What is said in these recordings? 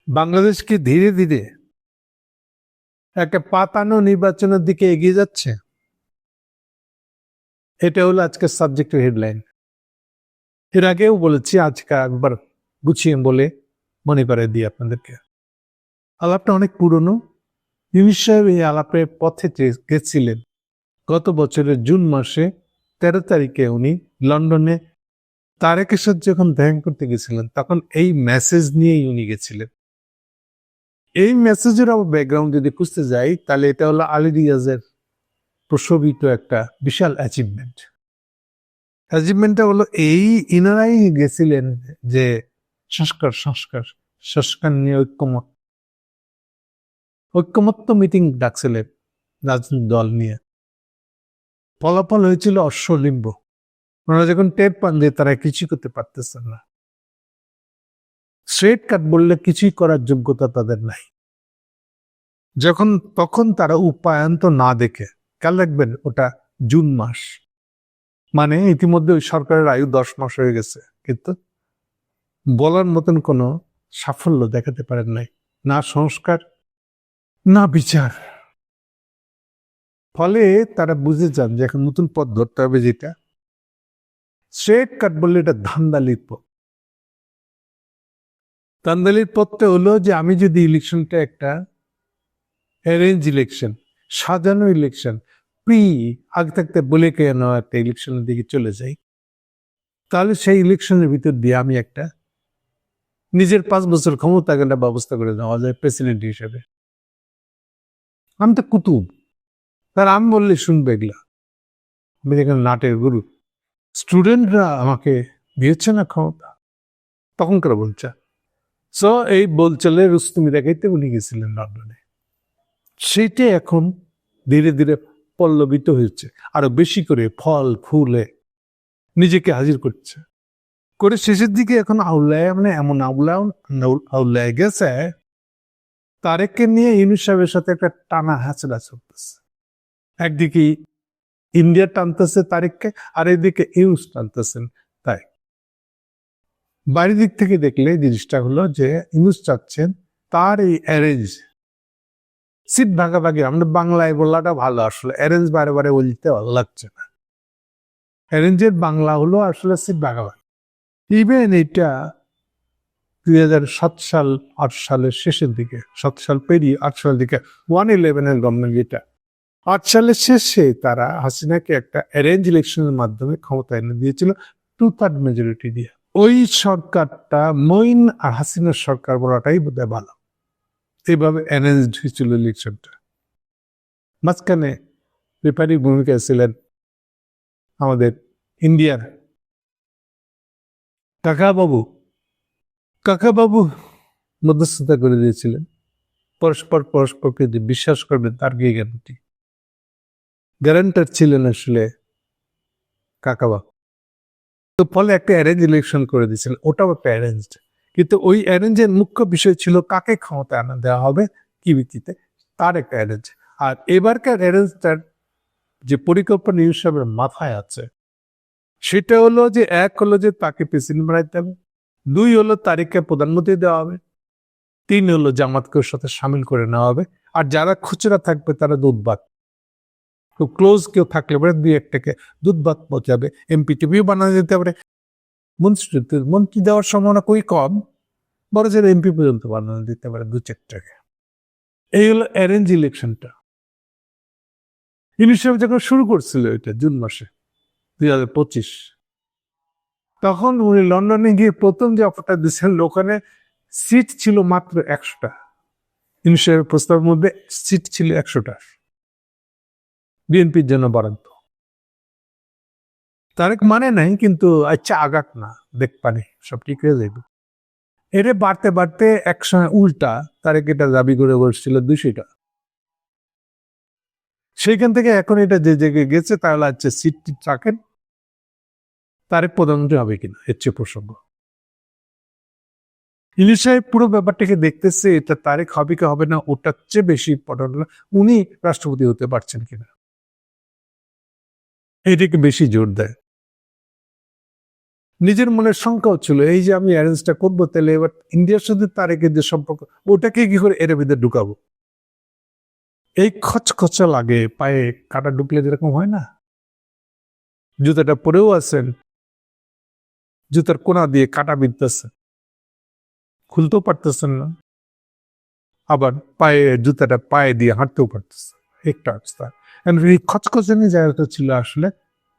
বাংলাদেশকে ধীরে ধীরে একটা পাতানো নির্বাচনের দিকে এগিয়ে যাচ্ছে। এটা হলো আজকের সাবজেক্টের হেডলাইন। এর আগেও বলেছি, আজকে একবার গুছিয়ে বলে মনে করে দিই আপনাদেরকে। আলাপটা অনেক পুরনো। ইউনূস সাহেব এই আলাপের পথে গেছিলেন গত বছরের জুন মাসে 13 তারিখে। উনি লন্ডনে তারেকের সাথে যখন দেখা করতে গেছিলেন, তখন এই মেসেজ নিয়েই উনি গেছিলেন। এই মেসেজের আবার ব্যাকগ্রাউন্ড যদি খুঁজতে যাই, তাহলে এটা হলো আলী রিয়াজের প্রসবিত একটা বিশাল অ্যাচিভমেন্টটা হলো এই, ইনারাই গেছিলেন যে সংস্কার নিয়ে ঐক্যমত্য মিটিং ডাকছিলেন রাজনৈতিক দল নিয়ে। ফলাফল হয়েছিল অশ্বলিম্ব। ওনারা যখন টের পান যে তারা কিছুই করতে পারতেছেন না, স্ট্রেট কাট বললে কিছুই করার যোগ্যতা তাদের নাই, তখন তারা উপায়ন্ত না দেখে, খেয়াল রাখবেন ওটা জুন মাস, মানে ইতিমধ্যে ওই সরকারের আয়ু 10 মাস হয়ে গেছে, কিন্তু বলার মতন কোনো সাফল্য দেখাতে পারেন নাই, না সংস্কার না বিচার। ফলে তারা বুঝে যান যে এখন নতুন পথ ধরতে হবে, যেটা স্ট্রেট কাট বললে এটা ধান্দালির পথ। ধান্দালির পথটা হলো যে আমি যদি ইলেকশনটা একটা অ্যারেঞ্জ ইলেকশন, সাজানো ইলেকশন, আগে থাকতে বলে কেন একটা ইলেকশনের দিকে চলে যাই, তাহলে সেই ইলেকশনের ভিতর দিয়ে আমি একটা নিজের 5 বছর ক্ষমতা একটা ব্যবস্থা করে দেওয়া যায় প্রেসিডেন্ট হিসেবে। আমি তো কুতুব, তার আমি বললে শুনবে এগুলা। আমি এখানে নাটের গুরু, স্টুডেন্টরা আমাকে দিয়েছে না ক্ষমতা, তখনকার বলছে। সো এই বলচলে রুস্তুমি দেখাইতে উনি গেছিলেন লন্ডনে। সেইটা এখন ধীরে ধীরে পল্লবিত হয়েছে, আরো বেশি করে ফল ফুলে নিজেকে হাজির করছে, করে শেষের দিকে এখন আউলায়, মানে এমন আউলায় গেছে, তারেককে নিয়ে ইউনূস সাহেবের সাথে একটা টানা হাঁচড়া চলতেছে। একদিকে ইন্ডিয়া টানতেছে তারেককে, আর এইদিকে ইউনূস টানতেছেন তাই। বাইরের দিক থেকে দেখলে জিনিসটা হলো যে ইউনূস চাচ্ছেন তার এই অ্যারেঞ্জ সিট ভাগাভাগি, আমরা বাংলায় বলাটা ভালো, আসলে অ্যারেঞ্জ বারে বারে বলতে ভালো লাগছে না। অ্যারেঞ্জের বাংলা হলো আসলে সিট ভাগাভাগি। ইভেন এটা 2007 সাল 8 সালের শেষের দিকে, 7 সাল পেরিয়ে 8 সালের দিকে 111 গভর্নমেন্ট, যেটা 8 সালের শেষে তারা হাসিনাকে একটা অ্যারেঞ্জ ইলেকশনের মাধ্যমে ক্ষমতা এনে দিয়েছিল 2/3 মেজরিটি দিয়ে। ওই সরকারটা মঈন আর হাসিনার সরকার বলাটাই বোধহয় ভালো। এইভাবে অ্যারেঞ্জড হয়েছিল ইলেকশনটা। মাঝখানে রেফারি ভূমিকায় ছিলেন আমাদের ইন্ডিয়ার কাকাবাবু মধ্যস্থতা করে দিয়েছিলেন। পরস্পরকে যে বিশ্বাস করবেন তার কি গ্যারান্টি? গ্যারান্টার ছিলেন আসলে কাকাবাবু। তো ফলে একটা অ্যারেঞ্জ ইলেকশন করে দিয়েছিলেন, ওটাও একটা অ্যারেঞ্জড। কিন্তু ওই অ্যারেঞ্জের মুখ্য বিষয় ছিল কাকে ক্ষমতা আনা দেওয়া হবে, কি ভিত্তিতে, তার একটা অ্যারেঞ্জ। আর এবারকার অ্যারেঞ্জটার যে পরিকল্পনা ইউনূস সাহেবের মাথায় আছে, সেটা হলো যে, 1 হলো যে তাকে প্রেসিডেন্ট বানাইতে হবে, 2 হলো তারিখকে প্রধানমন্ত্রী দেওয়া হবে, 3 হলো জামাতকে ওর সাথে সামিল করে নেওয়া হবে, আর যারা খুচরা থাকবে তারা দুধবাক, খুব ক্লোজ কেউ থাকলে পরে 2-1টাকে দুধবাক পৌঁছাবে, এমপি টিভিও বানানো যেতে পারে, মন্ত্রী দেওয়ার সম্ভাবনা খুবই কম, বড় যে এমপি পর্যন্ত বানানো দিতে পারে 2-4টাকে। এই হলো অ্যারেঞ্জ ইলেকশনটা। ইউনূস সাহেব যখন শুরু করছিল এটা জুন মাসে 2025, তখন উনি লন্ডনে গিয়ে প্রথম যে অফারটা দিচ্ছেন, ওখানে সিট ছিল মাত্র 100টা। ইউনূস সাহেবের প্রস্তাবের মধ্যে সিট ছিল 100টা, বিএনপির জন্য বরাদ্দ। তারেক মানে নাই, কিন্তু আচ্ছা আগাক না, দেখ পানি সব ঠিক হয়ে যাবে। এরে বাড়তে বাড়তে একসময় উল্টা তারেক এটা দাবি করে বসছিল 200টা। সেইখান থেকে এখন এটা যে জায়গায় গেছে, তাহলে আচ্ছা সিটটি রাখেন, তারেক প্রধানমন্ত্রী হবে কিনা এর চেয়ে প্রসঙ্গ। ইউনূস সাহেব পুরো ব্যাপারটাকে দেখতেছে, এটা তারেক হবে কি হবে না ওটার চেয়ে বেশি ইম্পর্টেন্ট না উনি রাষ্ট্রপতি হতে পারছেন কিনা, এটাকে বেশি জোর দেয়। নিজের মনের শঙ্কাও ছিল, এই যে আমি অ্যারেঞ্জটা করবো, তাহলে এবার ইন্ডিয়ার সাথে তারেকের যে সম্পর্ক, ওটাকে কি করে এর ভিতরে ঢুকাবো। এই খচখচা লাগে, পায়ে কাটা ঢুকলে যেরকম হয় না, জুতাটা পরেও আছেন, জুতার কোনা দিয়ে কাটা বিঁধতেছে, খুলতেও পারতেছেন না, আবার পায়ে জুতাটা পায়ে দিয়ে হাঁটতেও পারতেছে, একটা অবস্থা। এই খচখচানি জায়গাটা ছিল আসলে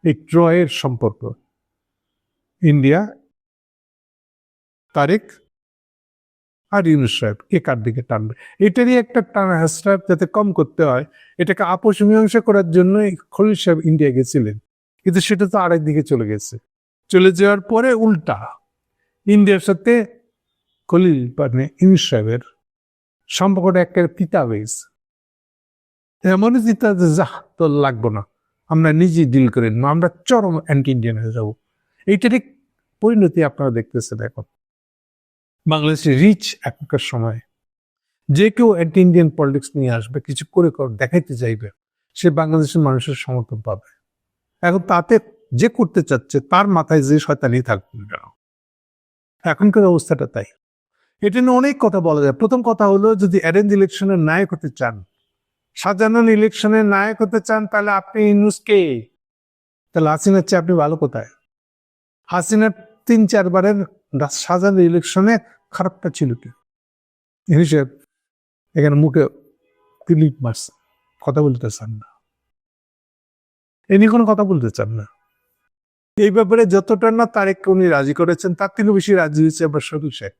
এই ট্রয়ের সম্পর্ক, ইন্ডিয়া, তারেক আর ইউনূস সাহেব কে কার দিকে টানবে, এটারই একটা টানা হেঁচড়া যাতে কম করতে হয়, এটাকে আপোষ মীমাংসা করার জন্য খলিল সাহেব ইন্ডিয়া গেছিলেন, কিন্তু সেটা তো আরেক দিকে চলে গেছে। চলে যাওয়ার পরে উল্টা ইন্ডিয়ার সাথে খলিল মানে ইউনূস সাহেবের সম্পর্কটা একটা পিতা হয়েছে, এমনই চিন্তা যে যা তো লাগবো না, আমরা নিজেই ডিল করে নেবো, আমরা চরম অ্যান্টি ইন্ডিয়ান হয়ে যাবো। এইটারই পরিণতি আপনারা দেখতেছেন এখন বাংলাদেশের রিচ এখনকার সময়। যে কেউ অ্যান্টি ইন্ডিয়ান পলিটিক্স নিয়ে আসবে, কিছু করে দেখাইতে চাইবে, সে বাংলাদেশের মানুষের সমর্থন পাবে। এখন তাতে যে করতে চাচ্ছে তার মাথায় যে শয়তানি থাকবে না, এখনকার অবস্থাটা তাই। এটা নিয়ে অনেক কথা বলা যায়। প্রথম কথা হলো, যদি অ্যারেঞ্জ ইলেকশনের নায়ক হতে চান, সাজানো ইলেকশনের নায়ক হতে চান, তাহলে আপনি ইউনূসকে, তাহলে হাসিনার চেয়ে আপনি ভালো কোথায়? হাসিনার 3-4 বারের সাজানো ইলেকশনে খারাপটা ছিল কি? হিসেব এখানে মুখে ক্লিপ মারছে, কথা বলতে চান না, এ নিয়ে কোনো কথা বলতে চান না। এই ব্যাপারে যতটা না তারেককে উনি রাজি করেছেন, তার থেকে বেশি রাজি হয়েছে আবার শফিক সাহেব।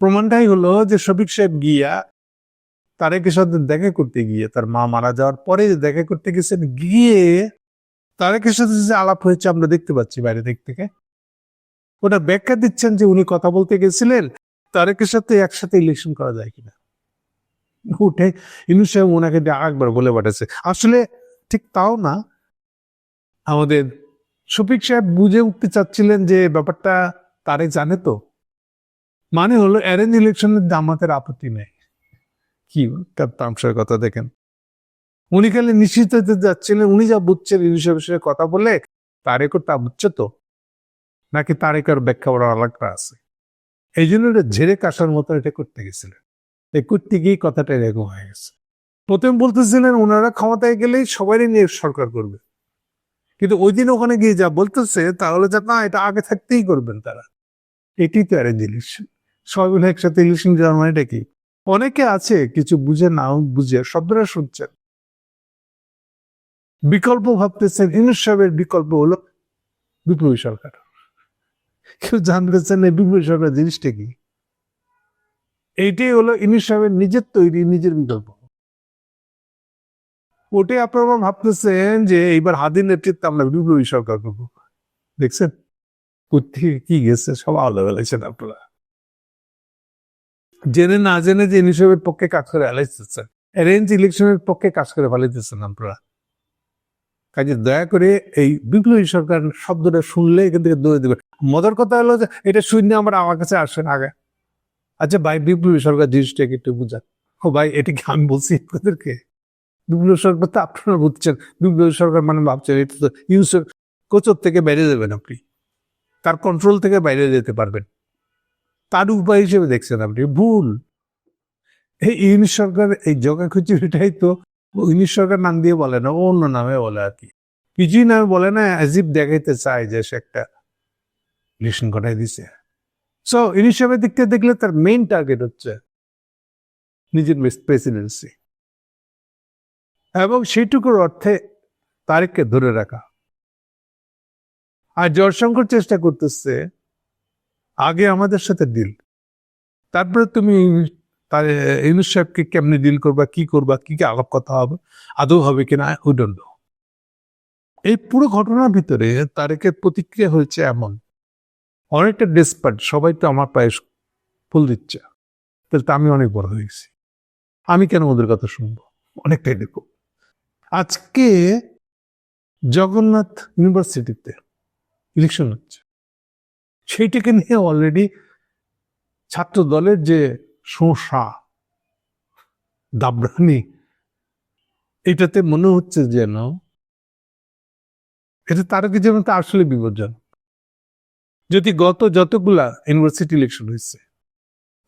প্রমাণটাই হলো যে শফিক সাহেব গিয়া তারেকের সাথে দেখা করতে গিয়ে, তার মা মারা যাওয়ার পরে দেখা করতে গেছেন, গিয়ে তারেকের সাথে যে আলাপ হয়েছে আমরা দেখতে পাচ্ছি বাইরে দিক থেকে, ওটা ব্যাখ্যা দিচ্ছেন যে উনি কথা বলতে গেছিলেন তারেকের সাথে একসাথে ইলেকশন করা যায় কিনা। উঠে ইউনূস সাহেব ওনাকে আরেকবার বলে পাঠাচ্ছে, আসলে ঠিক তাও না, আমাদের শফিক সাহেব বুঝে উঠতে চাচ্ছিলেন যে ব্যাপারটা তারেক জানে তো, মানে হলো অ্যারেঞ্জ ইলেকশনের জামাতের আপত্তি নেই। কি তার তামসার কথা দেখেন, উনি খালি নিশ্চিত হতে যাচ্ছিলেন, উনি যা বুঝছেন ইউনূস সাহেবের সাথে কথা বলে তারেকও তা বুঝছে তো, নাকি তারেকের ব্যাখ্যা বড় আলাদা আছে। এই জন্য এটা ঝেড়ে কাশার মতো এটা করতে গেছিলেন, এই করতে গিয়েই কথাটা এরকম হয়ে গেছে। প্রথমে বলতেছিলেন ওনারা ক্ষমতায় গেলেই সবারই নিয়ে সরকার করবে, কিন্তু ওই দিন ওখানে গিয়ে যা বলতেছে তাহলে যা না, এটা আগে থাকতেই করবেন তারা। এটি তো অ্যারেঞ্জ ইলেকশন, সবাই মিলে একসাথে ইলেকশন যাওয়ার মানেটা কি? অনেকে আছে কিছু বুঝে নাও বুঝে শব্দটা শুনছেন, বিকল্প ভাবতেছেন। ইউনূস সাহেবের বিকল্প হলো বিপ্লবী সরকার। কেউ জানতেছেন না বিপ্লবী সরকার জিনিসটা কি। এইটাই হলো ইউনূস সাহেবের নিজের তৈরি নিজের বিকল্প। ওটাই আপনারা ভাবতেছেন যে এইবার হাদির নেতৃত্বে আমরা বিপ্লবী সরকার করবো। দেখছেন কোথেকে কি গেছে, সব আলাদা বেলাইছেন আপনারা, জেনে না জেনে যে ইউনূস সাহেবের পক্ষে কাজ করে ফেলাইতেছেন, অ্যারেঞ্জ ইলেকশনের পক্ষে কাজ করে ফেলাইতেছেন আপনারা। কাজে দয়া করে এই বিপ্লবী সরকার শব্দটা শুনলে এখান থেকে দৌড়ে দেবে। মজার কথা হলো যে এটা শুনে আমার কাছে আসেন আগে, আচ্ছা ভাই বিপ্লবী সরকার জিনিসটাকে একটু বুঝান। ও ভাই এটা কি আমি বলছি আপনাদেরকে? বিপ্লবী সরকার তো আপনারা বুঝছেন, বিপ্লবী সরকার মানে ভাবছেন এটা তো ইউনূসের কোচর থেকে বাইরে যাবেন আপনি, তার কন্ট্রোল থেকে বাইরে যেতে পারবেন, তার উপায় হিসেবে দেখছেন আপনি। ভুল। এই ইউনূস সরকার এই জগাখিচুড়িটাই তো ইউনূস সরকার নাম দিয়ে বলে না, অন্য নামে বলে আর কি, কিছুই নামে বলে না, অ্যাজিব দেখাইতে চায় যে সে একটা ইলেকশন ঘটাই দিছে। সো ইউনূস সাহেবের দিক থেকে দেখলে তার মেইন টার্গেট হচ্ছে নিজের প্রেসিডেন্সি, এবং সেইটুকুর অর্থে তারেককে ধরে রাখা। আর জয়শঙ্কর চেষ্টা করতেছে আগে আমাদের সাথে ডিল, তারপরে তুমি তার ইউনূস সাহেবকে কেমনি ডিল করবা, কি আলাপ কথা হবে, আদৌ হবে কিনা উই ডোন্ট নো। এই পুরো ঘটনার ভিতরে তারেকের প্রতিক্রিয়া হয়েছে এমন, অনেকটা ডেসপার্ট, সবাই তো আমার পায়ে ফুল দিচ্ছে, তাহলে তো আমি অনেক বড় হয়ে গেছি, আমি কেন ওদের কথা শুনবো, অনেকটাই দেখো। আজকে জগন্নাথ ইউনিভার্সিটিতে ইলেকশন হচ্ছে, সেইটাকে নিয়ে অলরেডি ছাত্র দলের যে সমস্যা দাবরানি, এটাতে মনে হচ্ছে যেন এটা তারকে যেন আসলে বিপজ্জনক। যদি গত যতগুলা ইউনিভার্সিটি ইলেকশন হয়েছে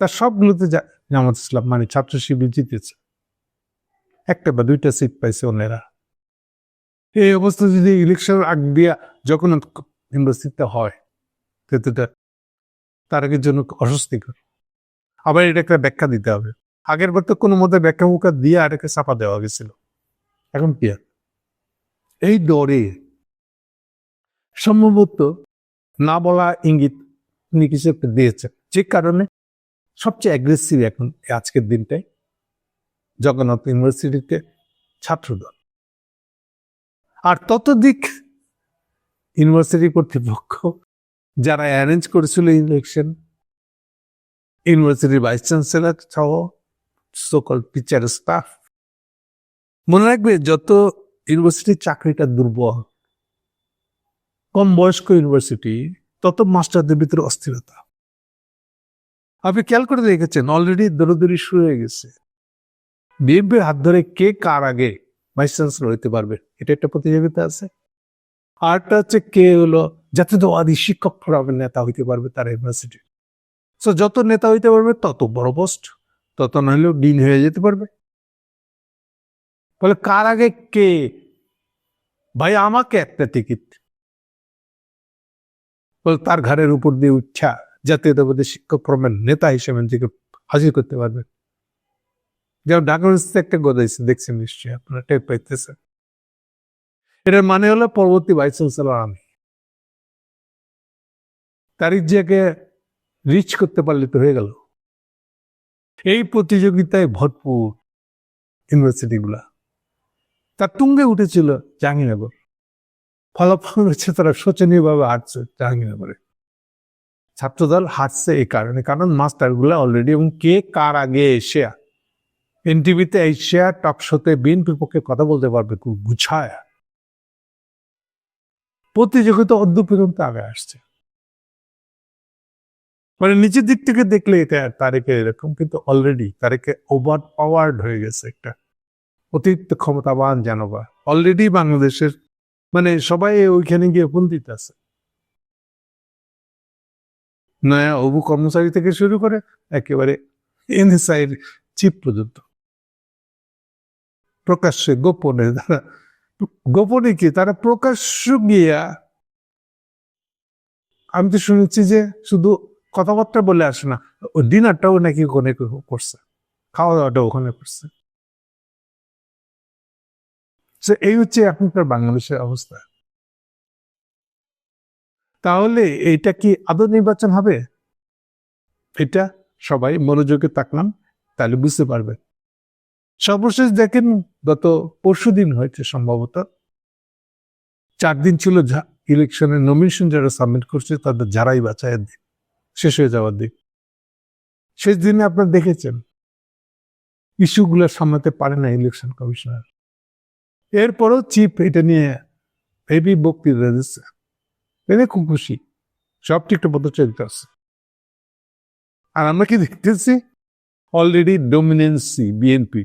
তার সবগুলোতে জামাত ইসলাম মানে ছাত্র শিবির জিতেছে, একটা বা দুইটা সিট পাইছে অন্যেরা। এই অবস্থা যদি ইলেকশন আগ দিয়া যখন ইউনিভার্সিটিতে হয় সেটা তারাকের জন্য অস্বস্তিকর। আবার এটা একটা ব্যাখ্যা দিতে হবে। আগের বার তো কোনো মতে ব্যাখ্যা মুখা দিয়ে এটাকে চাপা দেওয়া গেছিল, এখন কি আর এই ডরে সম্ভবত না বলা ইঙ্গিত উনি কিছু একটা দিয়েছেন, যে কারণে সবচেয়ে অ্যাগ্রেসিভ এখন আজকের দিনটাই জগন্নাথ ইউনিভার্সিটিতে ছাত্রদল। আর ততদিক ইউনিভার্সিটি কর্তৃপক্ষ যারা অ্যারেঞ্জ করেছিল ইলেকশন, ইউনিভার্সিটির ভাইস চ্যান্সেলর সহ সকল টিচার স্টাফ, মনে রাখবে যত ইউনিভার্সিটির চাকরিটা দুর্বল, কম বয়স্ক ইউনিভার্সিটি, তত মাস্টারদের ভিতরে অস্থিরতা। আপনি খেয়াল করে দেখেছেন অলরেডি দৌড়দৌড়ি শুরু হয়ে গেছে। বিএনপির হাত ধরে কে কার আগে ভাইস চ্যান্সেলর হইতে পারবে, এটা একটা প্রতিযোগিতা আছে। আরটা হচ্ছে কে হলো জাতীয়তাবাদী শিক্ষক ফোরামের নেতা হইতে পারবে তার ইউনিভার্সিটি। সো যত নেতা হইতে পারবে তত বড় পোস্ট, তত নাহলেও ডিন হয়ে যেতে পারবে। বলে কার আগে কে, ভাই আমাকে একটা টিকিট, বলে তার ঘরের উপর দিয়ে উঠা জাতীয়তাবাদী শিক্ষক ফোরামের নেতা হিসেবে নিজেকে হাজির করতে পারবে। যেমন ঢাকা ইউনিভার্সিটি একটা গদাইছে, দেখছেন নিশ্চয়ই, আপনারা টের পাইতেছেন। এটার মানে হলো পরবর্তী ভাইস চ্যান্সেলর আমি। তারিখ জিয়াকে রিচ করতে পারলে তো হয়ে গেল। এই প্রতিযোগিতায় ভরপুর ইউনিভার্সিটি গুলা। তার তুঙ্গে উঠেছিল জাহাঙ্গীরনগর, ফলাফল হচ্ছে তারা শোচনীয়ভাবে হারছে জাহাঙ্গীরনগরে। ছাত্রদল হারছে এই কারণে, কারণ মাস্টার গুলা অলরেডি, এবং কে কার আগে এশিয়া এনটিভিতে এশিয়া টক শোতে বিএনপির পক্ষে কথা বলতে পারবে খুব গুছায়। প্রতিযোগিতা অদ্য পর্যন্ত আগে আসছে, মানে নিচের দিক থেকে দেখলে এটা তারেকে এরকম, কিন্তু অলরেডি তারেকে ওভার পাওয়ার্ড হয়ে গেছে, একটা অতিরিক্ত ক্ষমতাবান জানবা অলরেডি বাংলাদেশের, মানে সবাই ওইখানে গিয়ে ফোন দিতে আছে। নয়া অবু কর্মচারী থেকে শুরু করে একেবারে এনএসআইয়ের চিফ পর্যন্ত প্রকাশ্যে গোপনে, তারা গোপনে কি তারা প্রকাশ্য গিয়া, আমি তো শুনেছি যে শুধু কথাবার্তা বলে আসে না, ও ডিনারটাও নাকি ওখানে করছে, খাওয়া দাওয়াটা ওখানে করছে। এই হচ্ছে এখনকার বাংলাদেশের অবস্থা। তাহলে এইটা কি আদৌ নির্বাচন হবে? এটা সবাই মনোযোগে তাকলাম তাহলে বুঝতে পারবে। সর্বশেষ দেখেন গত পরশুদিন হয়েছে সম্ভবত, 4 দিন ছিল ইলেকশনের নমিনেশন যারা সাবমিট করছে তাদের যারাই বাছাইয়ের দিন, শেষ হয়ে যাওয়ার দিন। শেষ দিনে আপনারা দেখেছেন ইস্যুগুলো সামলাতে পারে না ইলেকশন কমিশনার। এরপরও চিফ এটা নিয়ে হেভি বক্তৃতা দিচ্ছে, এনে খুব খুশি, সব ঠিকঠাক মতো চলতে আছে। আর আমরা কি দেখতেছি অলরেডি ডোমিনেন্সি বিএনপি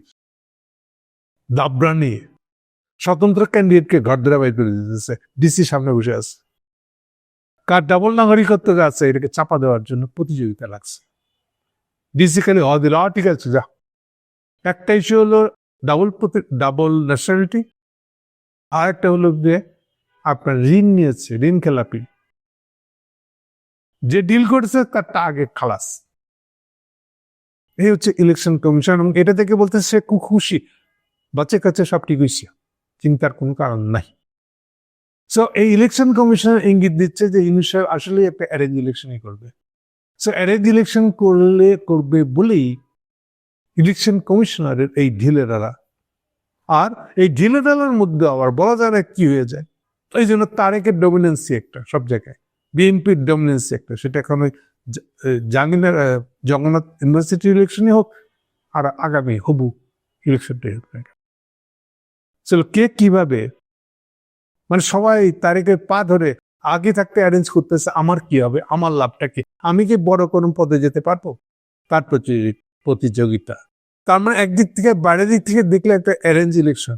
দাবরানি স্বতন্ত্র ক্যান্ডিডেটকে ঘর ধরে বাইর করে দিতেছে, ডিসি সামনে বসে আছে। কার ডাবল নাগরিকত্ব আছে এটাকে চাপা দেওয়ার জন্য প্রতিযোগিতা লাগছে। ডিসি খালি হ দিল, ঠিক আছে যা। একটা ইস্যু হলো ডাবল ন্যাশনালিটি, আর একটা হলো যে আপনার ঋণ নিয়েছে, ঋণ খেলাপি, যে ডিল করেছে তারটা আগে খালাস। এই হচ্ছে ইলেকশন কমিশন, এবং এটা থেকে বলতে সে খুব খুশি, বাচ্চা কাছে সব ঠিক হয়েছে, চিন্তার কোনো কারণ নাই। সো এই ইলেকশন কমিশন ইঙ্গিত দিচ্ছে যে ইউনুস আসলে একটা অ্যারেঞ্জ ইলেকশনই করবে। সো অ্যারেঞ্জ ইলেকশন করবে বলেই ইলেকশন কমিশনারের এই ঢিলেরালা, আর এই ঢিলেরালার মধ্যে আবার বলা যায় না কি হয়ে যায়। এই জন্য তারেকের ডমিনেন্সি একটা সব জায়গায়, বিএনপির ডমিনেন্সি একটা, সেটা এখন ওই জগন্নাথ ইউনিভার্সিটি ইলেকশনই হোক আর আগামী হবু ইলেকশনটাই হোক না, কে কিভাবে, মানে সবাই তারেকের পা ধরে আগে থাকতে অ্যারেঞ্জ করতেছে, আমার কি হবে, আমার লাভটা কি, আমি কি বড় কোনো পদে যেতে পারবো, তার প্রতিযোগিতা। তার মানে একদিক থেকে বাইরের দিক থেকে দেখলে একটা অ্যারেঞ্জ ইলেকশন,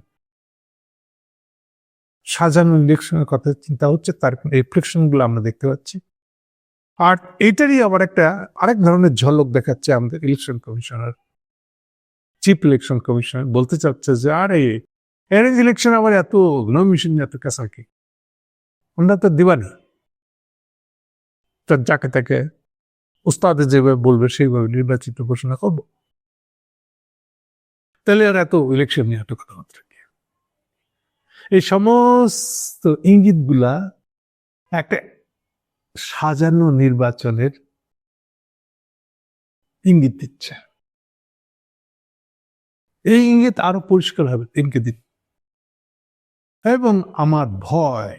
সাজানো ইলেকশনের কথা চিন্তা হচ্ছে, তার রিফ্লেকশন গুলো আমরা দেখতে পাচ্ছি। আর এটারই আবার আরেক ধরনের ঝলক দেখাচ্ছে আমাদের election commissioner, chief election commissioner বলতে চাচ্ছে যে আরে অ্যারেঞ্জ ইলেকশন আবার এত নমিশন এত কাছাকি, আমরা তো দিবানি, তার যাকে তাকে উস্তাদে যেভাবে বলবে সেইভাবে নির্বাচিত ঘোষণা করব। তাহলে আর এত ইলেকশন নিয়ে এত কথাবার্তা কি? এই সমস্ত ইঙ্গিতগুলা একটা সাজানো নির্বাচনের ইঙ্গিত দিচ্ছে। এই ইঙ্গিত আরো পরিষ্কার হবে দিনকে দিন, এবং আমার ভয়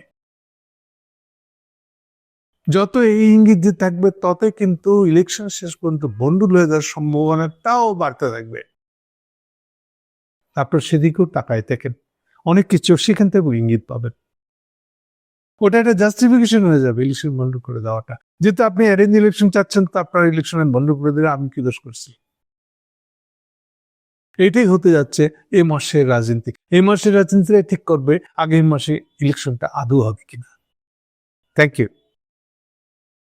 যত এই ইঙ্গিত দিয়ে থাকবে ততই কিন্তু ইলেকশন শেষ পর্যন্ত বন্ডুল হয়ে যাওয়ার সম্ভাবনাটাও বাড়তে থাকবে। তারপর সেদিকেও তাকায় দেখেন, অনেক কিছু সেখান থেকে ইঙ্গিত পাবেন, ওটা একটা জাস্টিফিকেশন হয়ে যাবে ইলেকশন বন্ধ করে দেওয়াটা। যেহেতু আপনি অ্যারেঞ্জ ইলেকশন চাচ্ছেন, তো আপনার ইলেকশন বন্ধ করে দিলে আমি কি দোষ করছি? এটাই হতে যাচ্ছে এই মাসের রাজনীতি। এই মাসের রাজনীতিটাই ঠিক করবে আগামী মাসে ইলেকশনটা আদৌ হবে কিনা। Thank you.